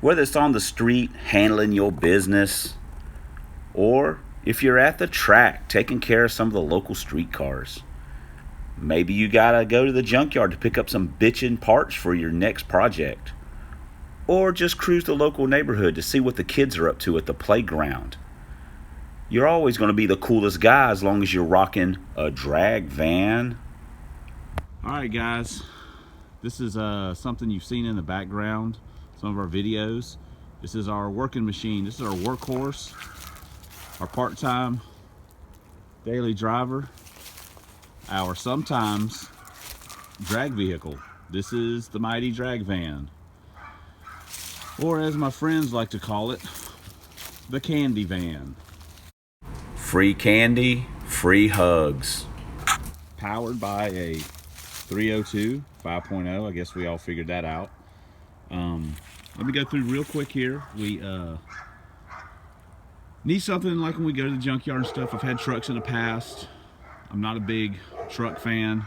Whether it's on the street handling your business, or if you're at the track taking care of some of the local street cars. Maybe you gotta go to the junkyard to pick up some bitchin' parts for your next project. Or just cruise the local neighborhood to see what the kids are up to at the playground. You're always gonna be the coolest guy as long as you're rocking a DragVan. Alright guys, this is something you've seen in the background, some of our videos. This is our working machine. This is our workhorse, our part-time daily driver, our sometimes drag vehicle. This is the mighty DragVan, or as my friends like to call it, the candy van. Free candy, free hugs. Powered by a 302 5.0. I guess we all figured that out. Let me go through real quick here. We need something like when we go to the junkyard and stuff. I've had trucks in the past. I'm not a big truck fan.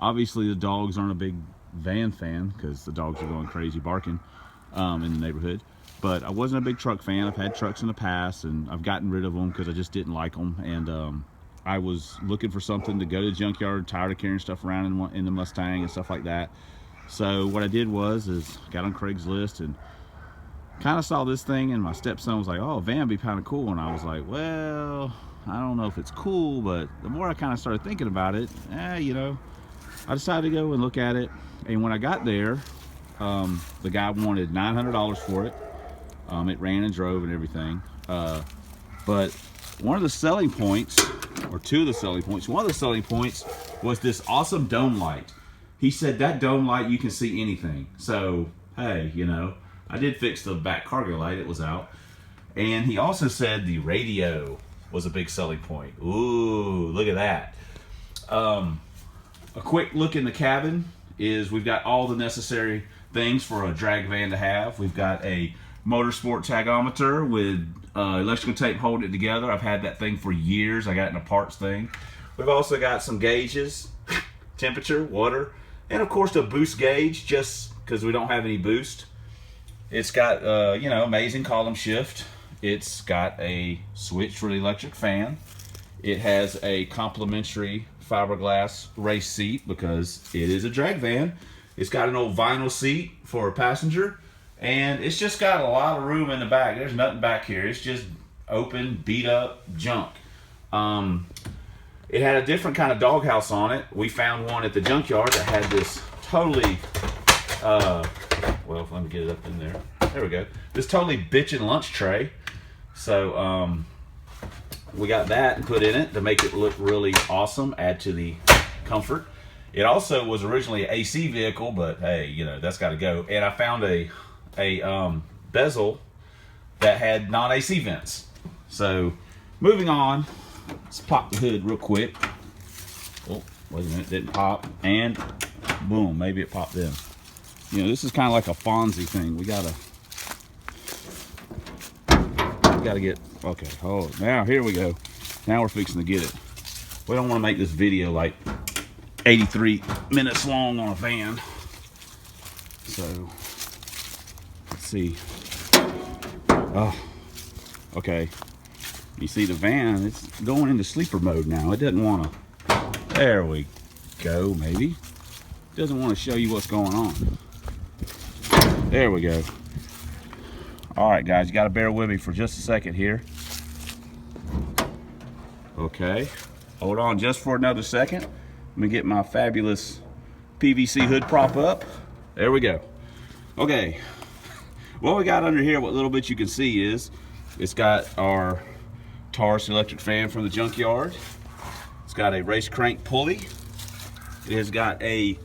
Obviously the dogs aren't a big van fan because the dogs are going crazy barking in the neighborhood. But I wasn't a big truck fan. I've had trucks in the past and I've gotten rid of them because I just didn't like them. And I was looking for something to go to the junkyard, tired of carrying stuff around in the Mustang and stuff like that. So what I did was got on Craigslist and kind of saw this thing, and my stepson was like, oh, a van would be kind of cool. And I was like, well, I don't know if it's cool, but the more I kind of started thinking about it, you know, I decided to go and look at it. And when I got there, the guy wanted $900 for it. It ran and drove and everything. But one of the selling points, or two of the selling points, one of the selling points was this awesome dome light. He said that dome light, you can see anything. So, hey, you know, I did fix the back cargo light, it was out. And he also said the radio was a big selling point. Ooh, look at that. A quick look in the cabin is we've got all the necessary things for a DragVan to have. We've got a motorsport tagometer with electrical tape holding it together. I've had that thing for years. I got it in a parts thing. We've also got some gauges, temperature, water, and of course the boost gauge, just because we don't have any boost. It's got you know, amazing column shift. It's got a switch for the electric fan. It has a complimentary fiberglass race seat because it is a DragVan. It's got an old vinyl seat for a passenger. And it's just got a lot of room in the back. There's nothing back here. It's just open, beat up junk. It had a different kind of doghouse on it. We found one at the junkyard that had this totally, well, let me get it up in there. There we go. This totally bitchin' lunch tray. So we got that and put in it to make it look really awesome, add to the comfort. It also was originally an AC vehicle, but hey, you know, that's got to go. And I found a bezel that had non-AC vents. So moving on, let's pop the hood real quick. Oh, wait a minute, it didn't pop, and boom, maybe it popped in. You know, this is kind of like a Fonzie thing. We gotta get, okay, oh, now here we go. Now we're fixing to get it. We don't want to make this video like 83 minutes long on a van. So let's see. Oh, okay. You see the van, it's going into sleeper mode now. It doesn't want to, there we go, maybe. It doesn't want to show you what's going on. There we go. All right, guys, you got to bear with me for just a second here. Okay, hold on just for another second. Let me get my fabulous PVC hood prop up. There we go. Okay, what we got under here, what little bit you can see is, it's got our Taurus electric fan from the junkyard. It's got a race crank pulley. It has got a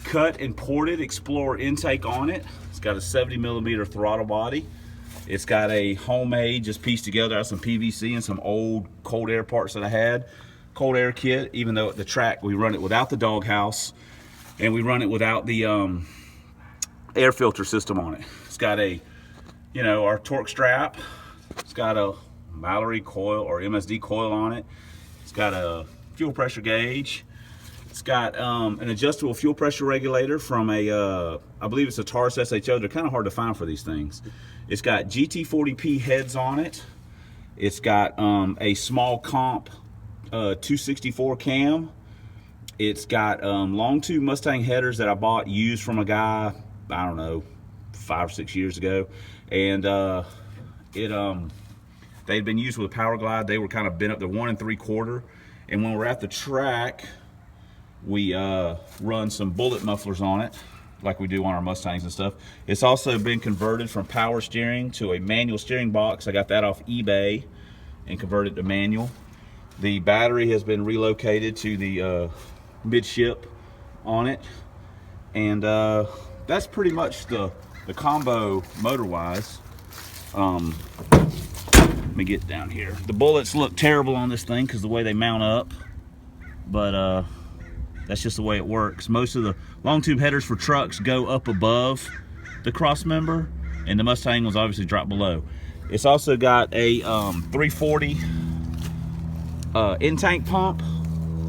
cut and ported Explorer intake on it. It's got a 70mm throttle body. It's got a homemade, just pieced together out of some PVC and some old cold air parts that I had. Cold air kit, even though at the track we run it without the doghouse and we run it without the air filter system on it. It's got a, you know, our torque strap. It's got a Mallory coil or MSD coil on it. It's got a fuel pressure gauge. It's got an adjustable fuel pressure regulator from a, I believe it's a Taurus SHO. They're kind of hard to find for these things. It's got GT40P heads on it. It's got a small comp 264 cam. It's got long tube Mustang headers that I bought used from a guy, I don't know, 5 or 6 years ago. And they'd been used with a Power Glide. They were kind of bent up to 1 3/4. And when we're at the track, we run some bullet mufflers on it, like we do on our Mustangs and stuff. It's also been converted from power steering to a manual steering box. I got that off eBay and converted to manual. The battery has been relocated to the midship on it. And that's pretty much the combo motor-wise. Let me get down here. The bullets look terrible on this thing because the way they mount up, but that's just the way it works. Most of the long tube headers for trucks go up above the cross member, and the Mustang was obviously dropped below. It's also got a 340 in-tank pump.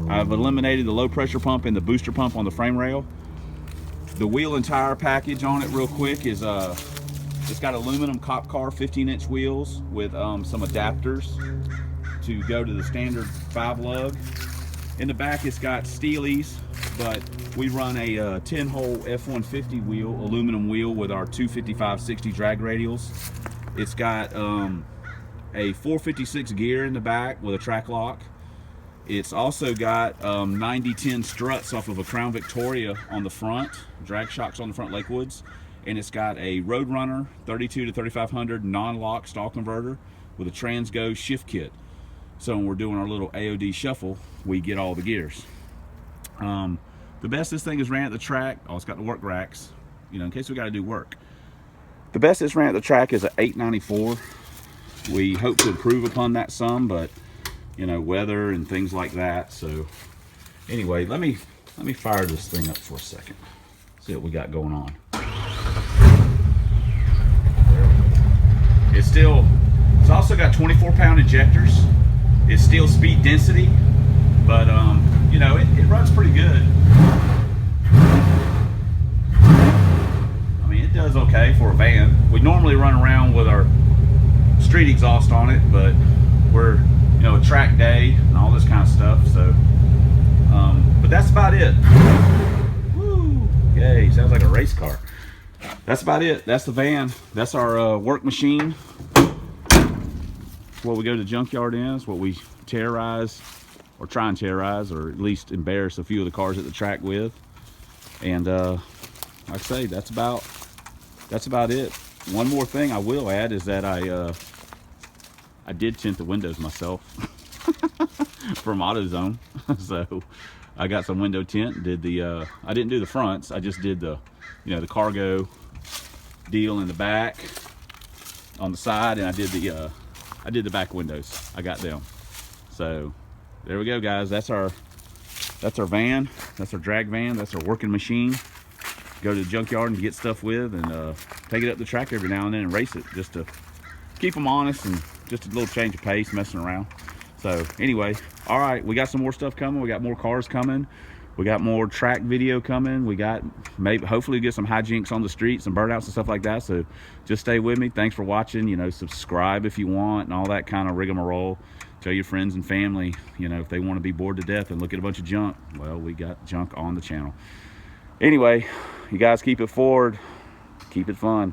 I've eliminated the low pressure pump and the booster pump on the frame rail. The wheel and tire package on it real quick is it's got aluminum cop car 15-inch wheels with some adapters to go to the standard 5-lug. In the back it's got Steelies, but we run a 10-hole F-150 wheel, aluminum wheel with our 255/60 drag radials. It's got a 456 gear in the back with a track lock. It's also got 90-10 struts off of a Crown Victoria on the front, drag shocks on the front Lakewoods, and it's got a Roadrunner 32 to 3500 non-lock stall converter with a Transgo shift kit. So when we're doing our little AOD shuffle, we get all the gears. The best this thing is ran at the track, oh, it's got the work racks, you know, in case we got to do work. The best it's ran at the track is an 894. We hope to improve upon that some, but you know, weather and things like that. So anyway, let me fire this thing up for a second. See what we got going on. It's also got 24-pound injectors. It's still speed density, but you know, it runs pretty good. I mean, it does okay for a van. We normally run around with our street exhaust on it, but we're, you know, a track day and all this kind of stuff. So, but that's about it. Woo! Yay! Sounds like a race car. That's about it. That's the van. That's our work machine. What we go to the junkyard in. It's what we terrorize, or try and terrorize, or at least embarrass a few of the cars at the track with. And like I say, that's about it. One more thing I will add is that I did tint the windows myself from AutoZone. So I got some window tint. Did the I didn't do the fronts. I just did the, you know, the cargo deal in the back on the side, and I did the back windows. I got them. So there we go, guys. That's our van. That's our drag van. That's our working machine. Go to the junkyard and get stuff with, and take it up the track every now and then and race it, just to keep them honest and just a little change of pace, messing around. So anyway, all right, we got some more stuff coming. We got more cars coming. We got more track video coming. We got hopefully get some hijinks on the streets and burnouts and stuff like that. So just stay with me. Thanks for watching. You know, subscribe if you want and all that kind of rigmarole. Tell your friends and family, you know, if they want to be bored to death and look at a bunch of junk, well, we got junk on the channel. Anyway, you guys keep it forward, keep it fun.